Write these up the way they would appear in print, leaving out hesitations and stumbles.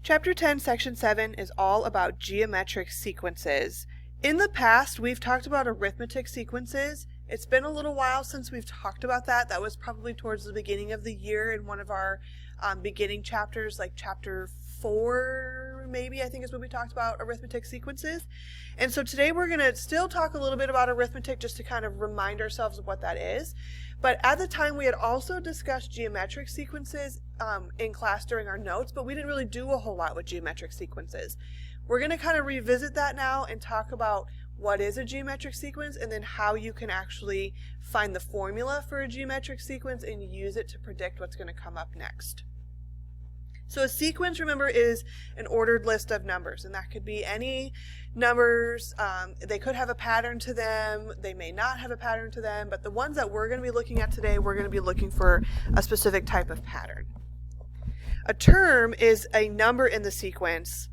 Chapter 10, Section 7 is all about geometric sequences. In the past, we've talked about arithmetic sequences. It's been a little while since we've talked about that. That was probably towards the beginning of the year in one of our beginning chapters, like chapter 4, maybe, I think is when we talked about arithmetic sequences. And so today we're going to still talk a little bit about arithmetic just to kind of remind ourselves of what that is. But at the time we had also discussed geometric sequences in class during our notes, but we didn't really do a whole lot with geometric sequences. We're going to kind of revisit that now and talk about what is a geometric sequence and then how you can actually find the formula for a geometric sequence and use it to predict what's going to come up next. So a sequence, remember, is an ordered list of numbers, and that could be any numbers. They could have a pattern to them. They may not have a pattern to them, but the ones that we're going to be looking at today, we're going to be looking for a specific type of pattern. A term is a number in the sequence,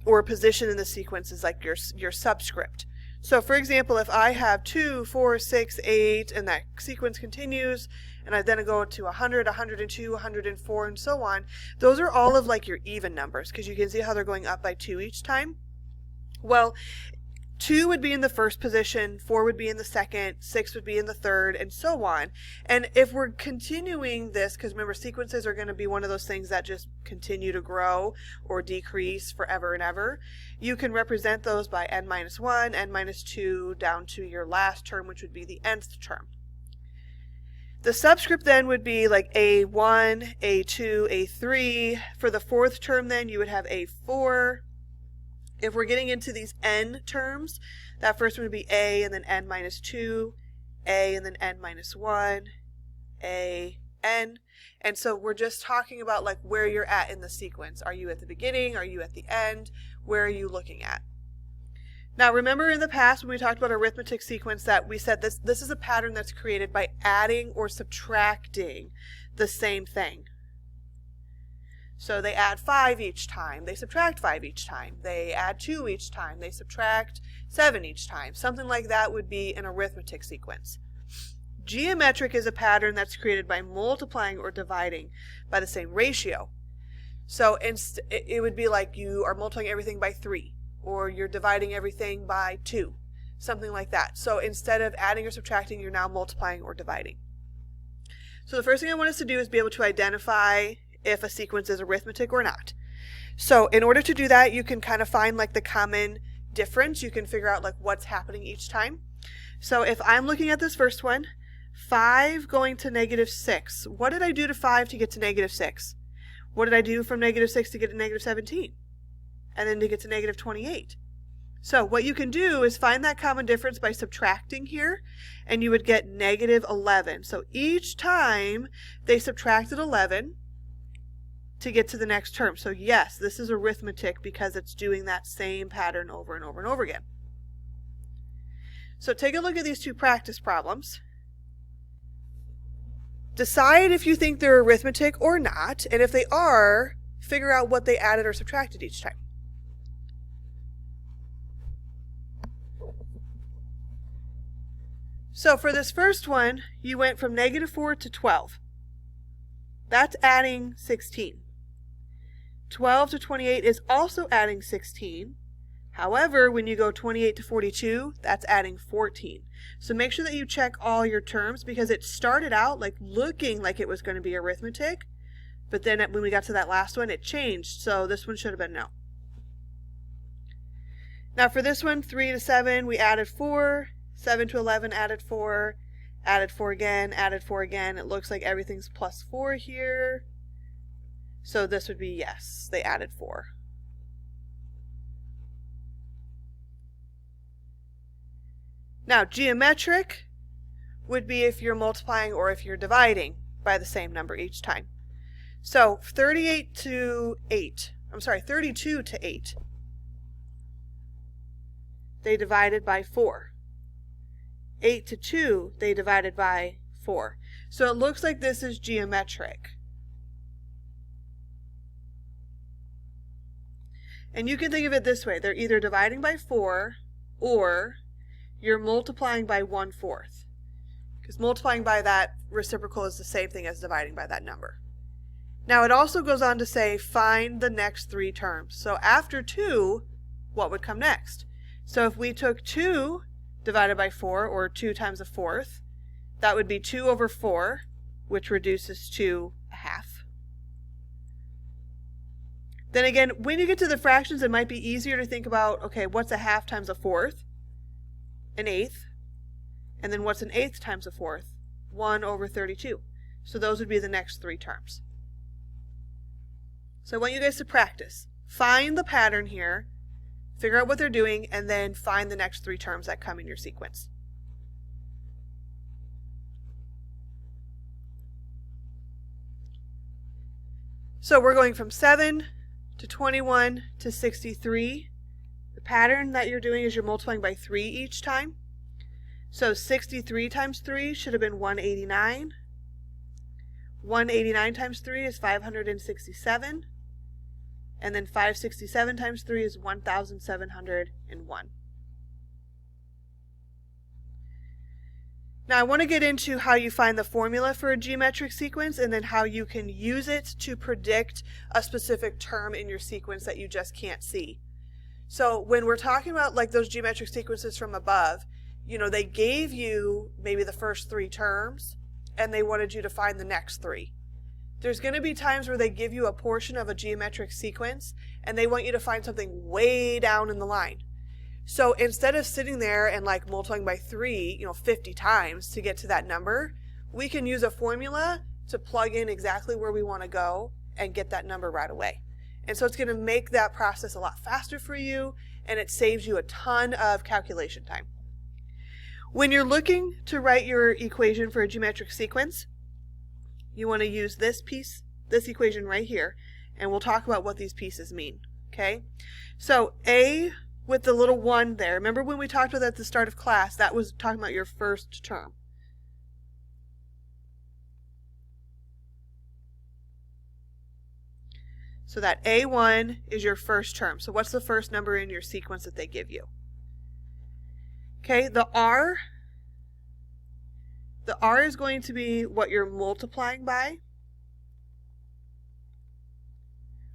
or a position in the sequence is like your subscript. So for example, if I have 2, 4, 6, 8, and that sequence continues, and I then go to 100, 102, 104, and so on, those are all of like your even numbers, because you can see how they're going up by 2 each time. Well, 2 would be in the first position, 4 would be in the second, 6 would be in the third, and so on. And if we're continuing this, because remember, sequences are going to be one of those things that just continue to grow or decrease forever and ever, you can represent those by n-1, n-2, down to your last term, which would be the nth term. The subscript then would be like A1, A2, A3. For the fourth term then, you would have A4. If we're getting into these n terms, that first one would be A and then n-2, A and then n-1, A, n. And so we're just talking about like where you're at in the sequence. Are you at the beginning? Are you at the end? Where are you looking at? Now remember in the past when we talked about arithmetic sequence that we said this is a pattern that's created by adding or subtracting the same thing. So they add 5 each time, they subtract 5 each time, they add 2 each time, they subtract 7 each time. Something like that would be an arithmetic sequence. Geometric is a pattern that's created by multiplying or dividing by the same ratio. So it would be like you are multiplying everything by 3, or you're dividing everything by 2, something like that. So instead of adding or subtracting, you're now multiplying or dividing. So the first thing I want us to do is be able to identify if a sequence is arithmetic or not. So in order to do that, you can kind of find like the common difference. You can figure out like what's happening each time. So if I'm looking at this first one, 5 going to -6. What did I do to 5 to get to -6? What did I do from -6 to get to -17? And then to get to -28. So what you can do is find that common difference by subtracting here, and you would get -11. So each time they subtracted 11 to get to the next term. So yes, this is arithmetic because it's doing that same pattern over and over and over again. So take a look at these two practice problems. Decide if you think they're arithmetic or not, and if they are, figure out what they added or subtracted each time. So for this first one, you went from -4 to 12. That's adding 16. 12 to 28 is also adding 16. However, when you go 28 to 42, that's adding 14. So make sure that you check all your terms because it started out like looking like it was going to be arithmetic, but then when we got to that last one, it changed. So this one should have been no. Now for this one, 3 to 7, we added 4. 7 to 11, added 4. Added 4 again, added 4 again. It looks like everything's +4 here. So this would be yes, they added 4. Now geometric would be if you're multiplying or if you're dividing by the same number each time. So 32 to 8. They divided by 4. 8 to 2, they divided by 4. So it looks like this is geometric. And you can think of it this way. They're either dividing by 4 or you're multiplying by 1/4. Because multiplying by that reciprocal is the same thing as dividing by that number. Now it also goes on to say find the next three terms. So after 2, what would come next? So if we took 2 divided by 4, or 2 times a fourth, that would be 2 over 4, which reduces to a half. Then again, when you get to the fractions, it might be easier to think about, okay, what's a half times a fourth? An eighth. And then what's an eighth times a fourth? 1 over 32. So those would be the next three terms. So I want you guys to practice. Find the pattern here, figure out what they're doing, and then find the next three terms that come in your sequence. So we're going from 7 to 21 to 63. The pattern that you're doing is you're multiplying by 3 each time. So 63 times 3 should have been 189. 189 times 3 is 567. And then 567 times 3 is 1,701. Now I want to get into how you find the formula for a geometric sequence and then how you can use it to predict a specific term in your sequence that you just can't see. So when we're talking about like those geometric sequences from above, you know, they gave you maybe the first 3 terms and they wanted you to find the next 3. There's going to be times where they give you a portion of a geometric sequence and they want you to find something way down in the line. So instead of sitting there and like multiplying by 3, 50 times to get to that number, we can use a formula to plug in exactly where we want to go and get that number right away. And so it's going to make that process a lot faster for you, and it saves you a ton of calculation time. When you're looking to write your equation for a geometric sequence, you want to use this equation right here, and we'll talk about what these pieces mean, okay? So A with the little 1 there, remember when we talked about that at the start of class, that was talking about your first term. So that A1 is your first term. So what's the first number in your sequence that they give you? Okay, the R is going to be what you're multiplying by,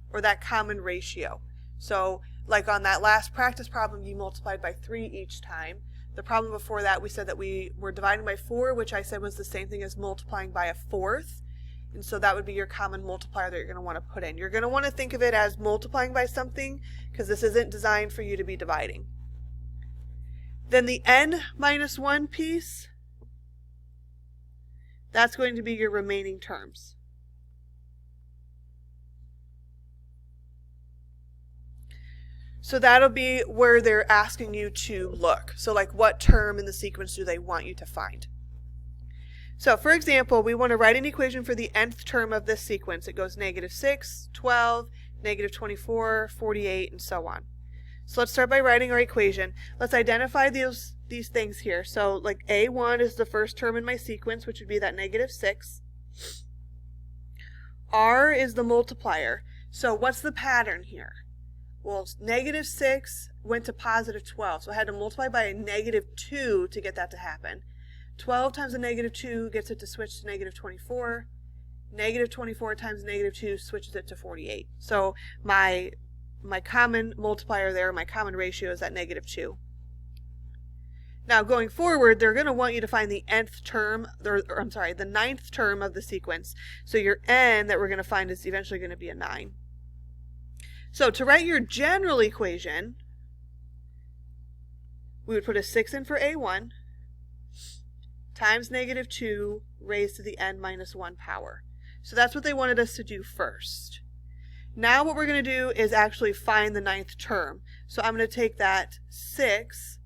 or that common ratio. So like on that last practice problem, you multiplied by 3 each time. The problem before that, we said that we were dividing by 4, which I said was the same thing as multiplying by a fourth. And so that would be your common multiplier that you're going to want to put in. You're going to want to think of it as multiplying by something because this isn't designed for you to be dividing. Then the n minus 1 piece, that's going to be your remaining terms. So that'll be where they're asking you to look. So like what term in the sequence do they want you to find? So for example, we want to write an equation for the nth term of this sequence. It goes -6, 12, -24, 48, and so on. So let's start by writing our equation. Let's identify these things here. So like A1 is the first term in my sequence, which would be that -6. R is the multiplier. So what's the pattern here? Well, -6 went to +12, so I had to multiply by a -2 to get that to happen. 12 times a -2 gets it to switch to -24. -24 times -2 switches it to 48. So my common multiplier there, my common ratio is that -2. Now going forward, they're going to want you to find the nth term, the ninth term of the sequence. So your n that we're going to find is eventually going to be a 9. So to write your general equation, we would put a 6 in for A1 times -2 raised to the n minus 1 power. So that's what they wanted us to do first. Now what we're going to do is actually find the ninth term. So I'm going to take that 6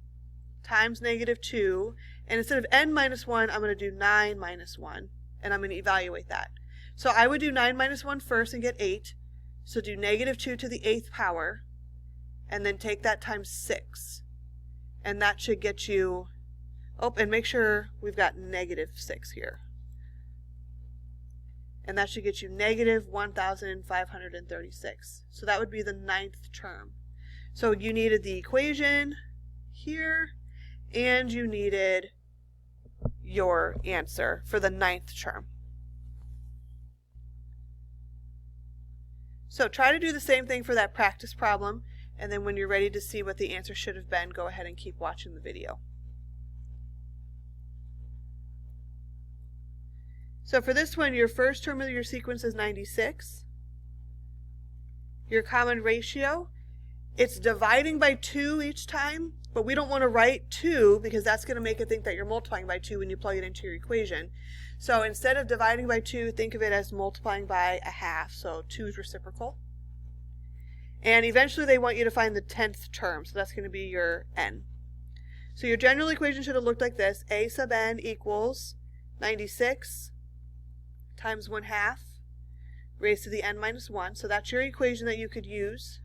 times -2, and instead of n minus 1, I'm going to do 9 minus 1, and I'm going to evaluate that. So I would do 9 minus 1 first and get 8. So do -2 to the 8th power, and then take that times 6. And that should get you, oh, and make sure we've got -6 here. And that should get you -1,536. So that would be the ninth term. So you needed the equation here, and you needed your answer for the ninth term. So try to do the same thing for that practice problem, and then when you're ready to see what the answer should have been, go ahead and keep watching the video. So for this one, your first term of your sequence is 96. Your common ratio, it's dividing by 2 each time, but we don't want to write 2 because that's going to make it think that you're multiplying by 2 when you plug it into your equation. So instead of dividing by 2, think of it as multiplying by a half, so 2 is reciprocal. And eventually they want you to find the 10th term, so that's going to be your n. So your general equation should have looked like this. A sub n equals 96 times 1/2 raised to the n minus 1. So that's your equation that you could use.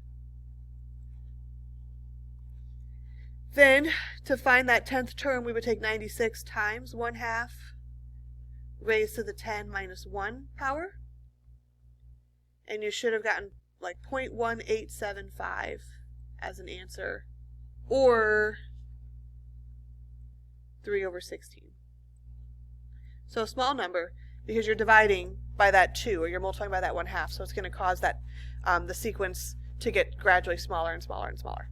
Then, to find that 10th term, we would take 96 times 1/2 raised to the 10 minus 1 power. And you should have gotten like 0.1875 as an answer, or 3/16. So a small number, because you're dividing by that 2, or you're multiplying by that 1/2, so it's going to cause that the sequence to get gradually smaller and smaller and smaller.